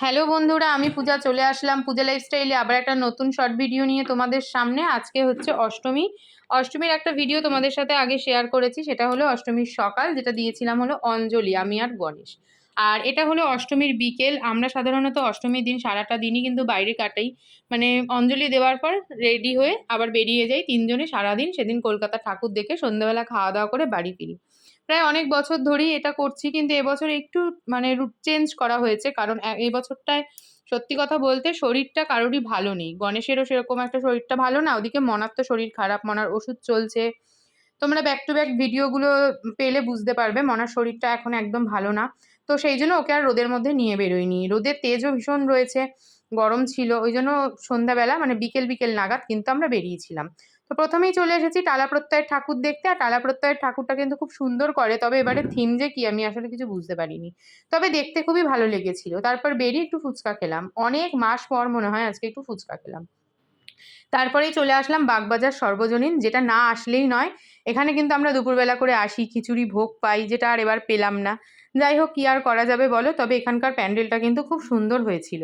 Hello বন্ধুরা, আমি পূজা চলে আসলাম পূজা লাইফস্টাইলে আবার একটা নতুন শর্ট ভিডিও নিয়ে তোমাদের সামনে। আজকে হচ্ছে অষ্টমী। অষ্টমীর একটা ভিডিও তোমাদের সাথে আগে শেয়ার করেছি, সেটা হলো অষ্টমীর সকাল, যেটা দিয়েছিলাম হলো অঞ্জলি, আমি আর গণেশ। আর এটা হলো অষ্টমীর বিকেল। আমরা সাধারণত অষ্টমীর দিন সারাটা দিনই কিন্তু বাইরে কাটাই, মানে অঞ্জলি দেওয়ার পর রেডি হয়ে আবার বেরিয়ে যাই তিনজনে সারাদিন। সেদিন কলকাতা ঠাকুর দেখে সন্ধ্যাবেলা খাওয়া দাওয়া করে বাড়ি ফিরি। প্রায় অনেক বছর ধরেই এটা করছি, কিন্তু এবছর একটু মানে রুট চেঞ্জ করা হয়েছে, কারণ এই বছরটায় সত্যি কথা বলতে শরীরটা কারোরই ভালো নেই। গণেশেরও সেরকম একটা শরীরটা ভালো না, ওদিকে মনার তো শরীর খারাপ, মনার ওষুধ চলছে। তোমরা ব্যাক টু ব্যাক ভিডিওগুলো পেলে বুঝতে পারবে মনার শরীরটা এখন একদম ভালো না। তো সেই জন্য ওকে আর রোদের মধ্যে নিয়ে বেরোয়নি। রোদের তেজও ভীষণ রয়েছে, গরম ছিল, ওই জন্য সন্ধ্যাবেলা মানে বিকেল বিকেল নাগাদ কিন্তু আমরা বেরিয়েছিলাম। তো প্রথমেই চলে এসেছি টালা প্রত্যয়ের ঠাকুর দেখতে। আর টালা প্রত্যয়ের ঠাকুরটা কিন্তু খুব সুন্দর করে, তবে এবারে থিম যে কি আমি আসলে কিছু বুঝতে পারিনি, তবে দেখতে খুবই ভালো লেগেছিল। তারপর বেরিয়ে একটু ফুচকা খেলাম, অনেক মাস পর মনে হয় আজকে একটু ফুচকা খেলাম। তারপরেই চলে আসলাম বাগবাজার সর্বজনীন, যেটা না আসলেই নয়। এখানে কিন্তু আমরা দুপুরবেলা করে আসি, খিচুড়ি ভোগ পাই, যেটা আর এবার পেলাম না। যাই হোক, কি আর করা যাবে বলো। তবে এখানকার প্যান্ডেলটা কিন্তু খুব সুন্দর হয়েছিল।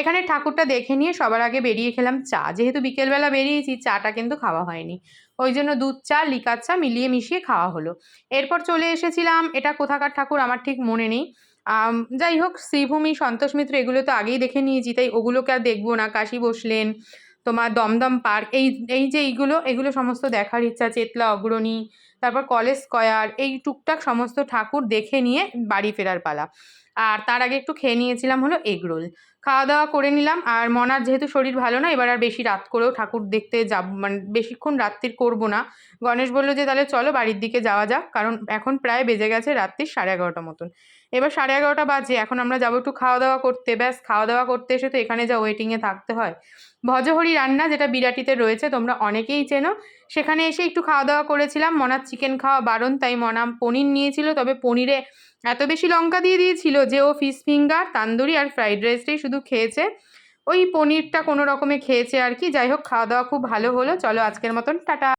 এখানে ঠাকুরটা দেখে নিয়ে সবার আগে বেরিয়ে খেলাম চা। যেহেতু বিকেলবেলা বেরিয়েছি, চাটা কিন্তু খাওয়া হয়নি, ওই জন্য দুধ চা লিকার চা মিলিয়ে মিশিয়ে খাওয়া হলো। এরপর চলে এসেছিলাম, এটা কোথাকার ঠাকুর আমার ঠিক মনে নেই। যাই হোক, শ্রীভূমি, সন্তোষ মিত্র এগুলো তো আগেই দেখে নিয়েছি, তাই ওগুলোকে আর দেখবো না। কাশী বসলেন, তোমার দমদম পার্ক, এই এই যে এগুলো সমস্ত দেখার ইচ্ছা। চেতলা অগ্রণী, তারপর কলেজ স্কয়ার, এই টুকটাক সমস্ত ঠাকুর দেখে নিয়ে বাড়ি ফেরার পালা। আর তার আগে একটু খেয়ে নিয়েছিলাম হলো এগরোল। খাওয়া দাওয়া করে নিলাম। আর মনার যেহেতু শরীর ভালো না, এবার আর বেশি রাত করেও ঠাকুর দেখতে যাব, মানে বেশিক্ষণ রাত্রির করবো না। গণেশ বললো যে তাহলে চলো বাড়ির দিকে যাওয়া যাক, কারণ এখন প্রায় বেজে গেছে রাত্রির 11:30 মতন। এবার 11:30 বাজে, এখন আমরা যাবো একটু খাওয়া দাওয়া করতে। ব্যাস, খাওয়া দাওয়া করতে এসে তো এখানে যা ওয়েটিংয়ে থাকতে হয়। ভজহরি রান্না, যেটা বিরাটিতে রয়েছে, তোমরা অনেকেই চেনো। সেখানে এসে একটু খাওয়া দাওয়া করেছিলাম। মনার চিকেন খাওয়া বারণ, তাই মনা পনির নিয়েছিল, তবে পনিরে এত বেশি লঙ্কা দিয়ে দিয়েছিল যে ও ফিশ ফিঙ্গার, তান্দুরি আর ফ্রাইড রাইসটাই শুধু খেয়েছে। ওই পনিরটা কোনো রকমে খেয়েছে আর কি। যাই হোক, খাওয়া দাওয়া খুব ভালো হলো। চলো আজকের মতন টাটা।